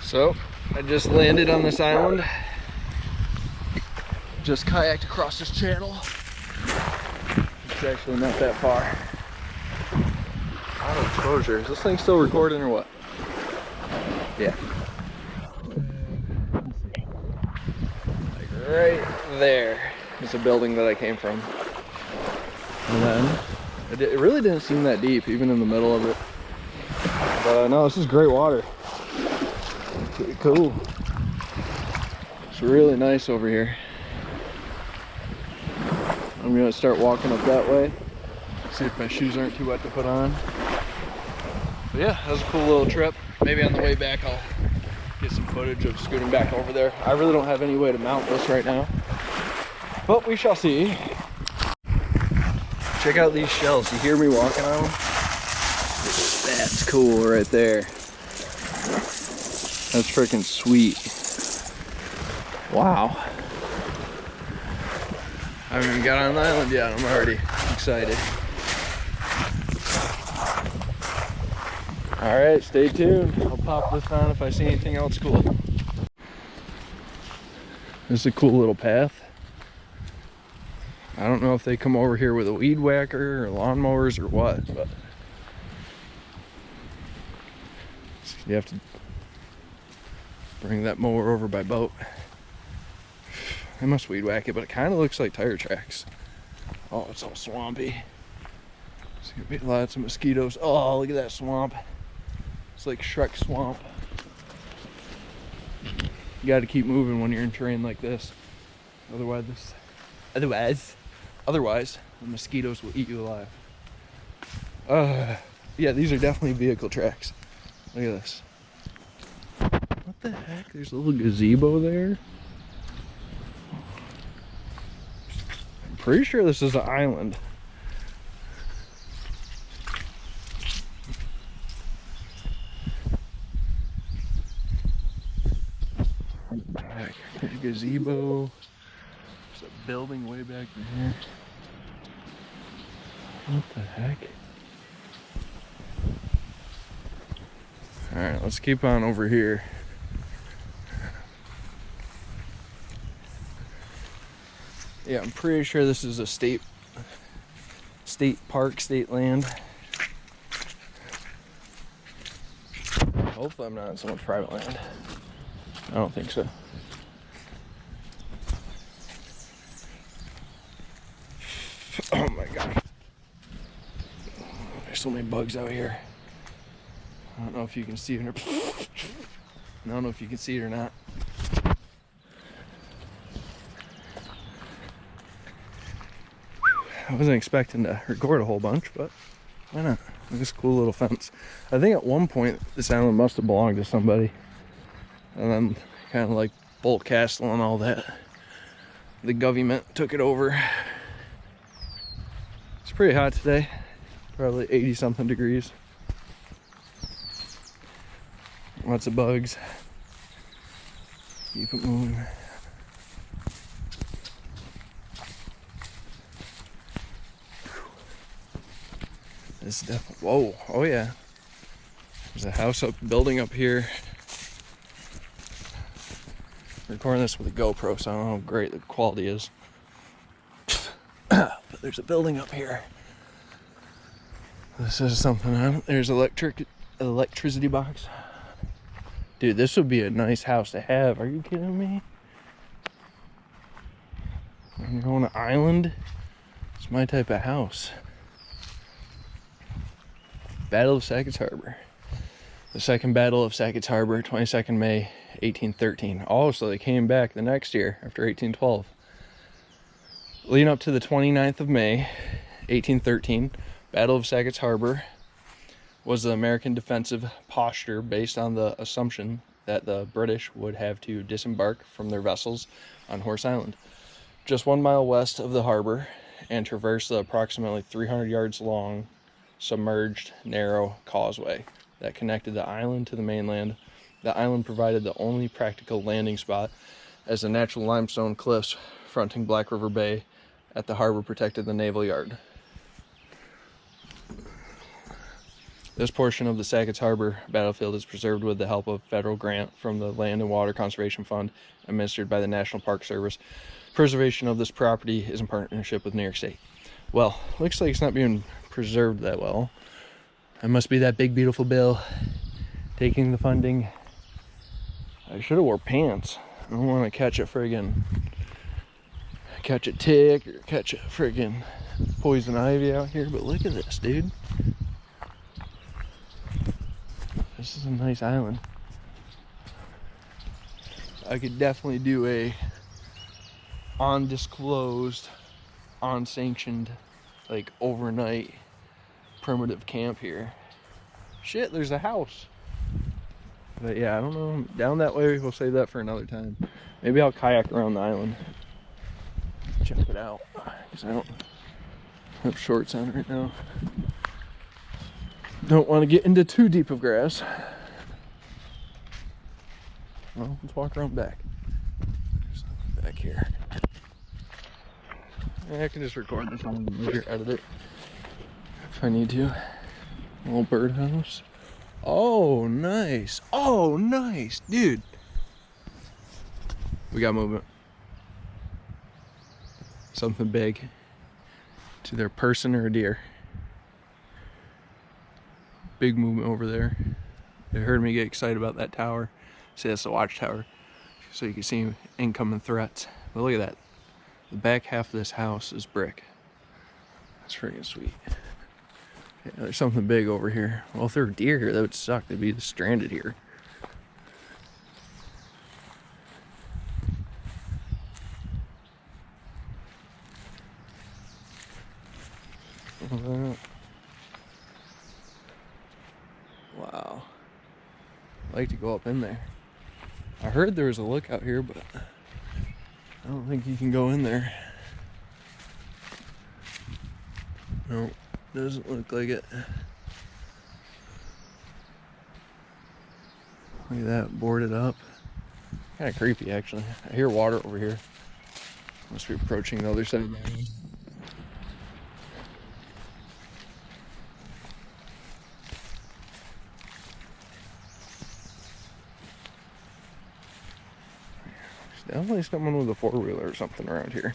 So I just landed on this island. Just kayaked across this channel. It's actually not that far. Out of exposure. Is this thing still recording or what? Yeah. Like right there is a building that I came from. And then it really didn't seem that deep, even in the middle of it. But no, this is great water. Pretty cool. It's really nice over here. I'm gonna start walking up that way. See if my shoes aren't too wet to put on. But yeah, that was a cool little trip. Maybe on the way back I'll get some footage of scooting back over there. I really don't have any way to mount this right now, but we shall see. Check out these shells. You hear me walking on them? That's cool right there. That's freaking sweet. Wow. I haven't even got on the island yet. I'm already excited. All right, stay tuned. I'll pop this on if I see anything else cool. This is a cool little path. I don't know if they come over here with a weed whacker or lawnmowers or what, but you have to bring that mower over by boat. I must weed whack it, but it kind of looks like tire tracks. Oh, it's all swampy. There's gonna be lots of mosquitoes. Oh, look at that swamp. It's like Shrek swamp. You got to keep moving when you're in terrain like this. Otherwise, the mosquitoes will eat you alive. Yeah, these are definitely vehicle tracks. Look at this. What the heck? There's a little gazebo there. I'm pretty sure this is an island. There's a gazebo. There's a building way back there. What the heck? Alright, let's keep on over here. Yeah, I'm pretty sure this is a state park, state land. Hopefully I'm not on someone's private land. I don't think so. Oh my gosh. There's so many bugs out here. I don't know if you can see it or I don't know if you can see it or not. I wasn't expecting to record a whole bunch, but why not? This cool little fence. I think at one point this island must have belonged to somebody. And then kind of like Bolt Castle and all that, the government took it over. It's pretty hot today, probably 80 something degrees. Lots of bugs. Keep it moving. This is definitely, whoa, oh yeah. There's a house building up here. I'm recording this with a GoPro, so I don't know how great the quality is. But there's a building up here. This is something on it. There's electricity box. Dude, this would be a nice house to have. Are you kidding me? When you're on an island, it's my type of house. Battle of Sackett's Harbor. The Second Battle of Sackett's Harbor, 22nd May, 1813. Oh, so they came back the next year after 1812. Leading up to the 29th of May, 1813, Battle of Sackett's Harbor was the American defensive posture based on the assumption that the British would have to disembark from their vessels on Horse Island, just 1 mile west of the harbor, and traverse the approximately 300 yards long submerged narrow causeway that connected the island to the mainland. The island provided the only practical landing spot, as the natural limestone cliffs fronting Black River Bay at the harbor protected the naval yard. This portion of the Sackett's Harbor battlefield is preserved with the help of federal grant from the Land and Water Conservation Fund administered by the National Park Service. Preservation of this property is in partnership with New York State. Well, looks like it's not being preserved that well. That must be that big beautiful bill taking the funding. I should have wore pants. I don't want to catch a tick or catch a friggin' poison ivy out here, but look at this, dude. This is a nice island. I could definitely do a undisclosed, unsanctioned, like overnight primitive camp here. Shit, there's a house. But yeah, I don't know. Down that way, we'll save that for another time. Maybe I'll kayak around the island. Check it out. Because I don't have shorts on right now. Don't want to get into too deep of grass. Well, let's walk around back. There's something back here. Yeah, I can just record this on later, edit it if I need to. A little birdhouse. Oh, nice. Oh, nice, dude. We got movement. Something big. It's either a person or a deer. Big movement over there. They heard me get excited about that tower. See, that's the watchtower. So you can see incoming threats. But look at that. The back half of this house is brick. That's freaking sweet. Yeah, there's something big over here. Well, if there were deer here, that would suck. They'd be stranded here. Wow. I'd like to go up in there. I heard there was a lookout here, but I don't think you can go in there. No, doesn't look like it. Look at that, boarded up. Kind of creepy, actually. I hear water over here. Must be approaching the other side of the island. There's definitely someone with a four-wheeler or something around here.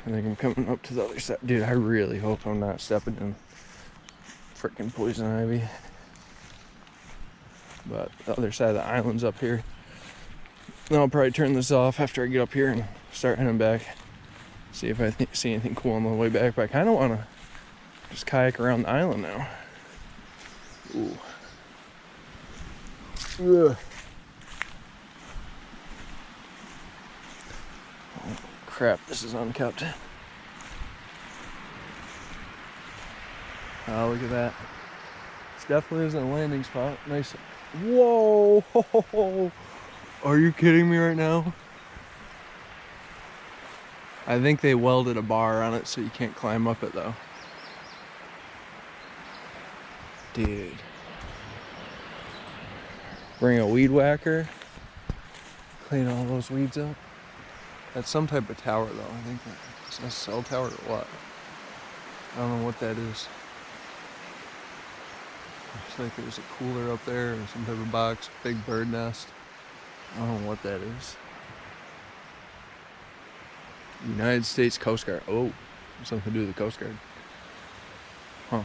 I think I'm coming up to the other side. Dude, I really hope I'm not stepping in freaking poison ivy. But the other side of the island's up here. Then I'll probably turn this off after I get up here and start heading back. See if I see anything cool on the way back. But I kind of want to just kayak around the island now. Ooh. Ugh. Oh, crap, this is unkept. Oh, look at that. This definitely isn't a landing spot. Nice. Whoa! Are you kidding me right now? I think they welded a bar on it so you can't climb up it though. Dude. Bring a weed whacker. Clean all those weeds up. That's some type of tower though. I think that's a cell tower or what? I don't know what that is. Looks like there's a cooler up there or some type of box. Big bird nest. I don't know what that is. United States Coast Guard. Oh, something to do with the Coast Guard. Huh.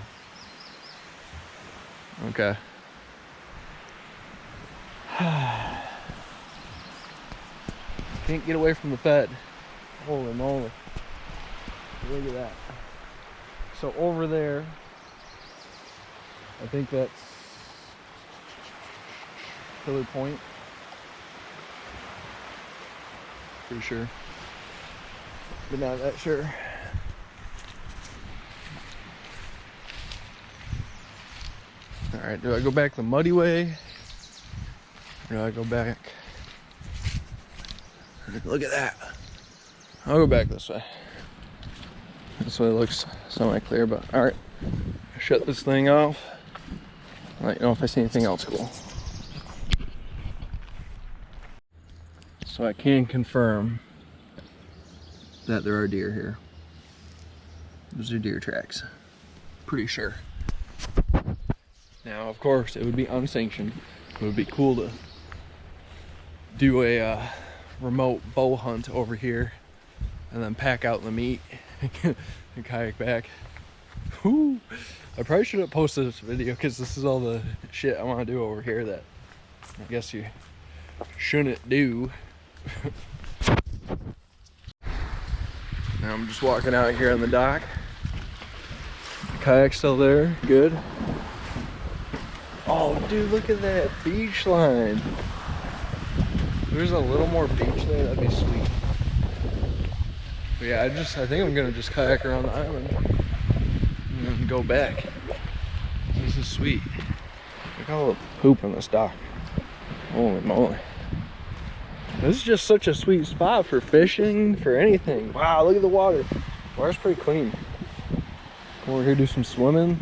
Okay. Can't get away from the Fed. Holy moly. Look at that. So over there, I think that's Pillar Point. Pretty sure. But not that sure. Alright, do I go back the muddy way? Or do I go back? Look at that. I'll go back this way. This way looks semi-clear, but alright. Shut this thing off. I'll let you know if I see anything else cool. So I can confirm that there are deer here. Those are deer tracks. Pretty sure. Now, of course, it would be unsanctioned. It would be cool to do a remote bow hunt over here and then pack out the meat and kayak back. Whew. I probably shouldn't post this video because this is all the shit I want to do over here that I guess you shouldn't do. Now I'm just walking out here on the dock. Kayak's still there, good. Oh dude, look at that beach line. If there's a little more beach there, that'd be sweet. But yeah, I think I'm gonna just kayak around the island and then go back. This is sweet. Look at all the poop on this dock. Holy moly. This is just such a sweet spot for fishing, for anything. Wow, look at the water. Water's pretty clean. Come over here, do some swimming.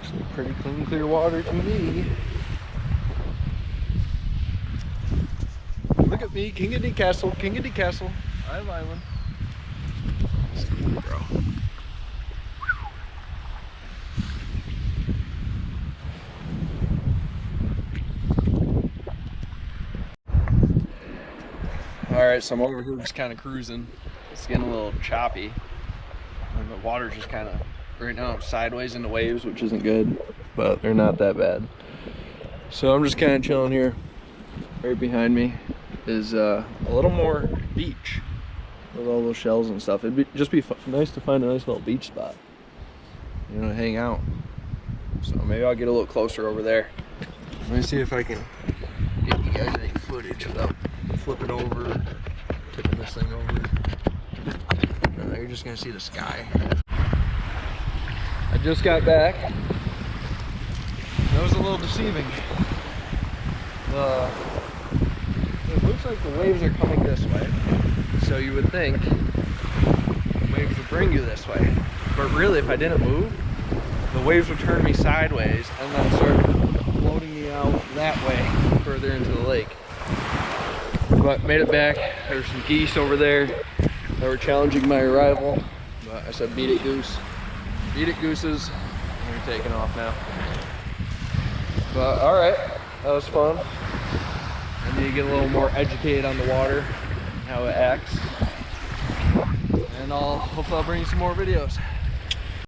Some pretty clean, clear water to me. Look at me, King of the Castle, King of the Castle. Isle Island. It's cool, bro. Alright, so I'm over here just kind of cruising. It's getting a little choppy. And the water's just kind of, right now I'm sideways into waves, which isn't good, but they're not that bad. So I'm just kind of chilling here. Right behind me is a little more beach with all those shells and stuff. It'd just be nice to find a nice little beach spot, you know, to hang out. So maybe I'll get a little closer over there. Let me see if I can get you guys any footage without flipping over, tipping this thing over. No, you're just gonna see the sky. I just got back. That was a little deceiving. It looks like the waves are coming this way, so you would think the waves would bring you this way. But really, if I didn't move, the waves would turn me sideways and then start floating me out that way, further into the lake. But made it back. There were some geese over there that were challenging my arrival, but I said beat it goose. Beat it gooses. We're taking off now. But alright, that was fun. I need to get a little more educated on the water and how it acts. And hopefully I'll bring you some more videos.